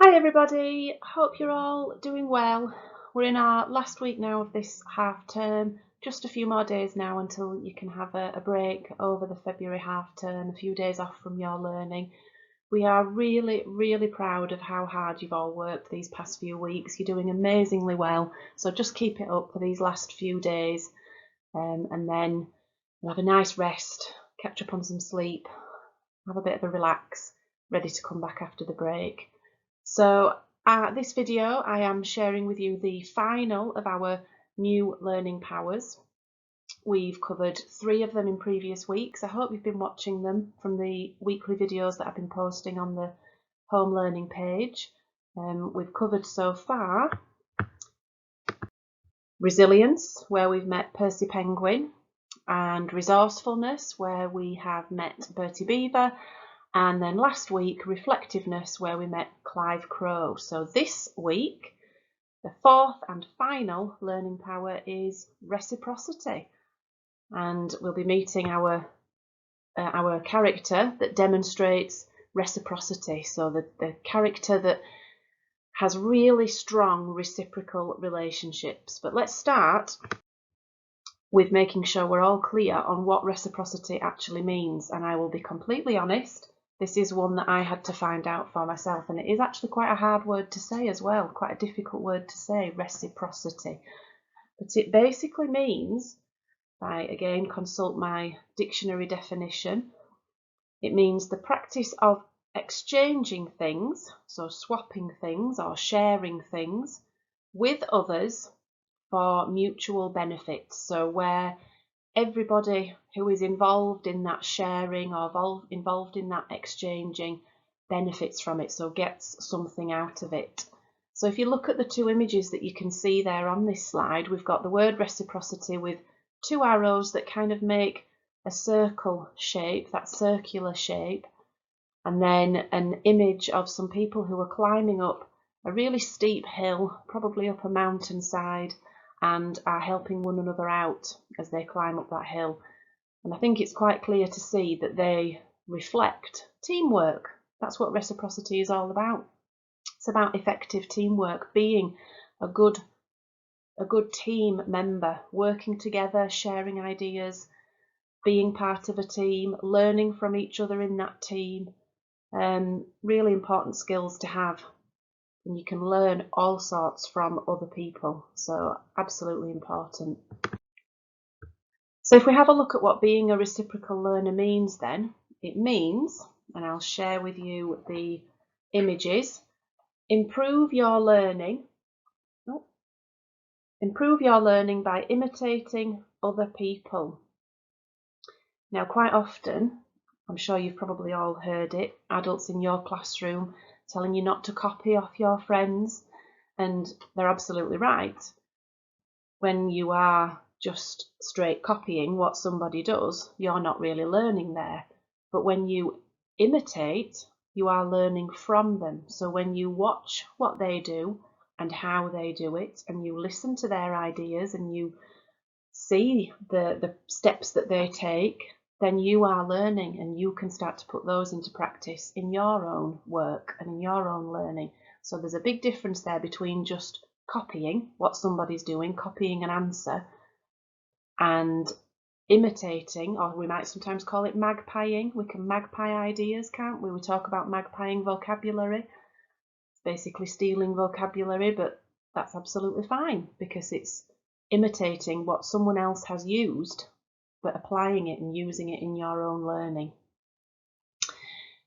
Hi everybody, hope you're all doing well. We're in our last week now of this half term, just a few more days now until you can have a break over the February half term, a few days off from your learning. We are really proud of how hard you've all worked these past few weeks. You're doing amazingly well, so just keep it up for these last few days and then we'll have a nice rest, catch up on some sleep, have a bit of a relax, ready to come back after the break. So this video I am sharing with you the final of our new learning powers. We've covered 3 of them in previous weeks. I hope you've been watching them from the weekly videos that I've been posting on the home learning page. We've covered so far resilience, where we've met Percy Penguin, and resourcefulness, where we have met Bertie Beaver, and then last week, reflectiveness, where we met Clive Crowe. So this week, the 4th and final learning power is reciprocity. And we'll be meeting our character that demonstrates reciprocity. So the character that has really strong reciprocal relationships. But let's start with making sure we're all clear on what reciprocity actually means. And I will be completely honest, this is one that I had to find out for myself, and it is actually quite a hard word to say as well, quite a difficult word to say, reciprocity. But it basically means, if I again consult my dictionary definition, it means the practice of exchanging things, so swapping things or sharing things with others for mutual benefits. So where everybody who is involved in that sharing or involved in that exchanging benefits from it, so gets something out of it. So if you look at the 2 images that you can see there on this slide, we've got the word reciprocity with 2 arrows that kind of make a circle shape, that circular shape, and then an image of some people who are climbing up a really steep hill, probably up a mountainside, and are helping one another out as they climb up that hill. And I think it's quite clear to see that they reflect teamwork. That's what reciprocity is all about. It's about effective teamwork, being a good team member, working together, sharing ideas, being part of a team, learning from each other in that team. Really important skills to have, and you can learn all sorts from other people, so absolutely important. So if we have a look at what being a reciprocal learner means, then it means, and I'll share with you the images, improve your learning by imitating other people. Now, quite often, I'm sure you've probably all heard it, adults in your classroom telling you not to copy off your friends, and they're absolutely right. When you are just straight copying what somebody does, you're not really learning there. But when you imitate, you are learning from them. So when you watch what they do and how they do it, and you listen to their ideas and you see the steps that they take, then you are learning, and you can start to put those into practice in your own work and in your own learning. So there's a big difference there between just copying what somebody's doing, copying an answer, and imitating, or we might sometimes call it magpieing. We can magpie ideas, can't we? We talk about magpieing vocabulary. It's basically stealing vocabulary, but that's absolutely fine because it's imitating what someone else has used, but applying it and using it in your own learning.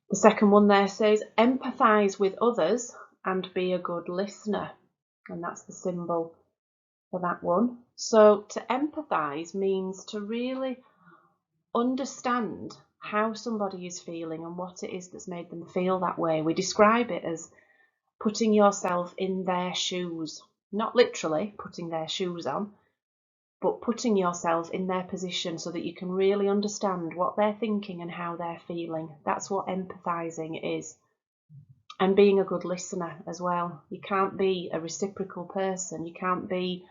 The second one there says empathise with others and be a good listener, and that's the symbol for that one. So to empathise means to really understand how somebody is feeling and what it is that's made them feel that way. We describe it as putting yourself in their shoes, not literally putting their shoes on, but putting yourself in their position so that you can really understand what they're thinking and how they're feeling. That's what empathising is. And being a good listener as well. You can't be a reciprocal person, you can't be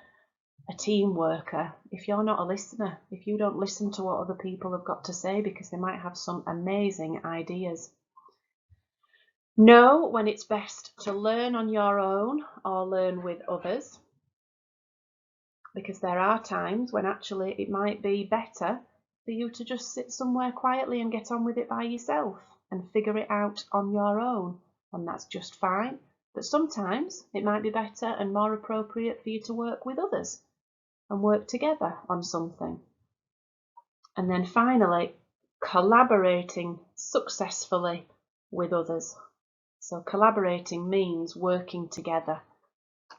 a team worker if you're not a listener, if you don't listen to what other people have got to say, because they might have some amazing ideas. Know when it's best to learn on your own or learn with others, because there are times when actually it might be better for you to just sit somewhere quietly and get on with it by yourself and figure it out on your own, and that's just fine. But sometimes it might be better and more appropriate for you to work with others and work together on something. And then finally, collaborating successfully with others. So collaborating means working together,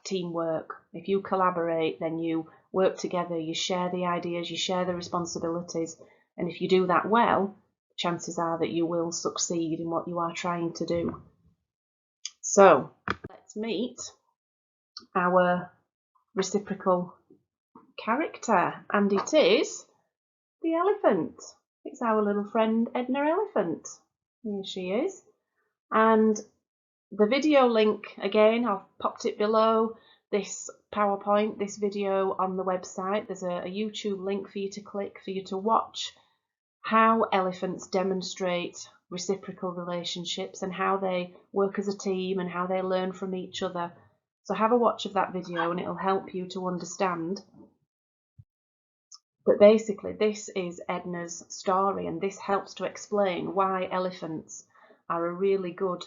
teamwork. If you collaborate, then you work together, you share the ideas, you share the responsibilities, and if you do that well, chances are that you will succeed in what you are trying to do. So let's meet our reciprocal character, and it is the elephant. It's our little friend Edna Elephant. Here she is. And the video link, again, I've popped it below this PowerPoint, this video on the website. There's a YouTube link for you to click, for you to watch how elephants demonstrate reciprocal relationships and how they work as a team and how they learn from each other. So have a watch of that video and it'll help you to understand. But basically this is Edna's story, and this helps to explain why elephants are a really good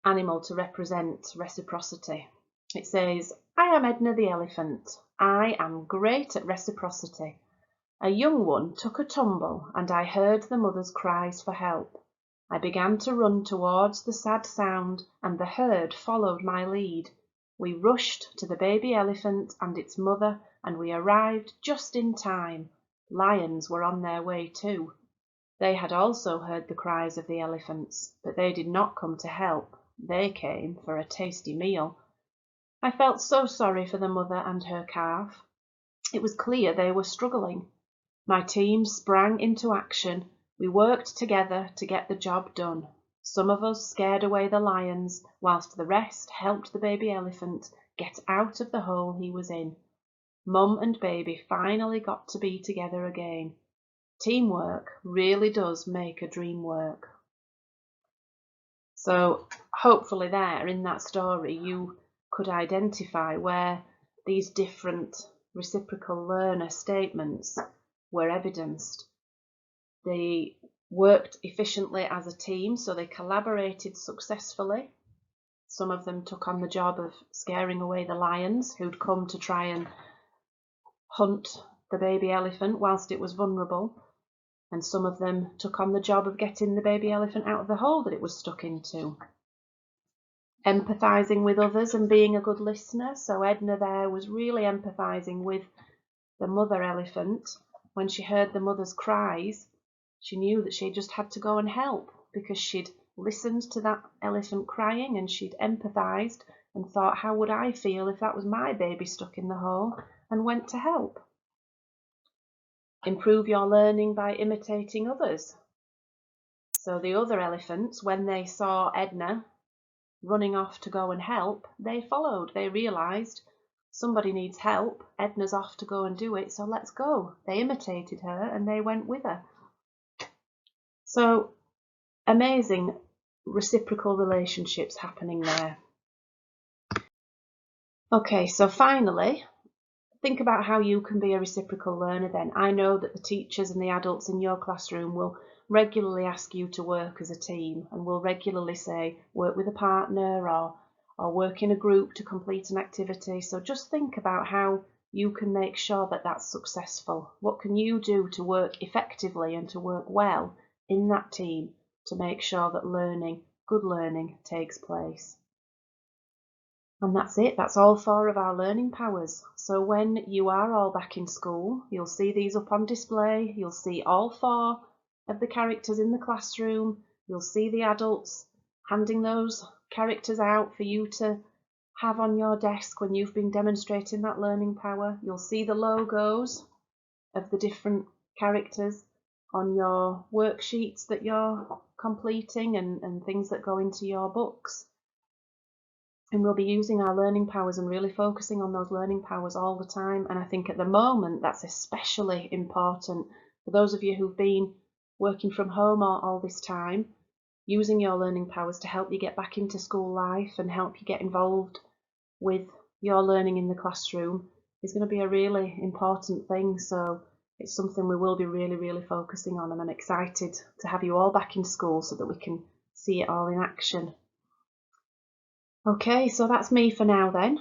animal to represent reciprocity. It says, I am Edna the elephant. I am great at reciprocity. A young one took a tumble, and I heard the mother's cries for help. I began to run towards the sad sound, and the herd followed my lead. We rushed to the baby elephant and its mother, and we arrived just in time. Lions were on their way too. They had also heard the cries of the elephants, but they did not come to help. They came for a tasty meal. I felt so sorry for the mother and her calf. It was clear they were struggling. My team sprang into action. We worked together to get the job done. Some of us scared away the lions, whilst the rest helped the baby elephant get out of the hole he was in. Mum and baby finally got to be together again. Teamwork really does make a dream work. So hopefully there in that story you could identify where these different reciprocal learner statements were evidenced. They worked efficiently as a team, so they collaborated successfully. Some of them took on the job of scaring away the lions who'd come to try and hunt the baby elephant whilst it was vulnerable. And some of them took on the job of getting the baby elephant out of the hole that it was stuck into. Empathising with others and being a good listener. So Edna there was really empathising with the mother elephant. When she heard the mother's cries, she knew that she just had to go and help, because she'd listened to that elephant crying and she'd empathised and thought, how would I feel if that was my baby stuck in the hole, and went to help. Improve your learning by imitating others. So the other elephants, when they saw Edna running off to go and help, they followed. They realised somebody needs help. Edna's off to go and do it, so let's go. They imitated her and they went with her. So amazing reciprocal relationships happening there. Okay, so finally, think about how you can be a reciprocal learner then. I know that the teachers and the adults in your classroom will regularly ask you to work as a team, and will regularly say work with a partner or work in a group to complete an activity. So just think about how you can make sure that that's successful. What can you do to work effectively and to work well in that team to make sure that good learning takes place? And that's it. That's all 4 of our learning powers. So when you are all back in school, you'll see these up on display. You'll see all 4 of the characters in the classroom. You'll see the adults handing those characters out for you to have on your desk when you've been demonstrating that learning power. You'll see the logos of the different characters on your worksheets that you're completing and things that go into your books. And we'll be using our learning powers and really focusing on those learning powers all the time. And I think at the moment that's especially important for those of you who've been working from home all this time. using your learning powers to help you get back into school life and help you get involved with your learning in the classroom is going to be a really important thing. So it's something we will be really focusing on, and I'm excited to have you all back in school so that we can see it all in action. Okay, so that's me for now then.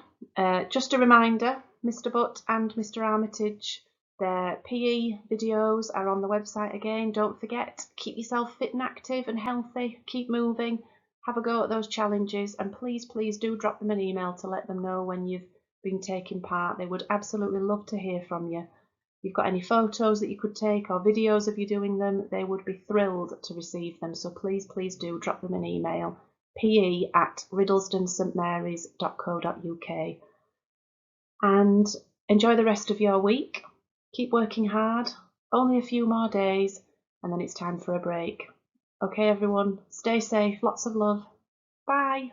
Just a reminder, Mr. Butt and Mr. Armitage, their PE videos are on the website again. Don't forget, keep yourself fit and active and healthy, keep moving, have a go at those challenges, and please do drop them an email to let them know when you've been taking part. They would absolutely love to hear from you. If you've got any photos that you could take or videos of you doing them, they would be thrilled to receive them. So please do drop them an email. pe@riddlestonstmarys.co.uk, and enjoy the rest of your week. Keep working hard, only a few more days, and then it's time for a break. Okay everyone, stay safe, lots of love, bye.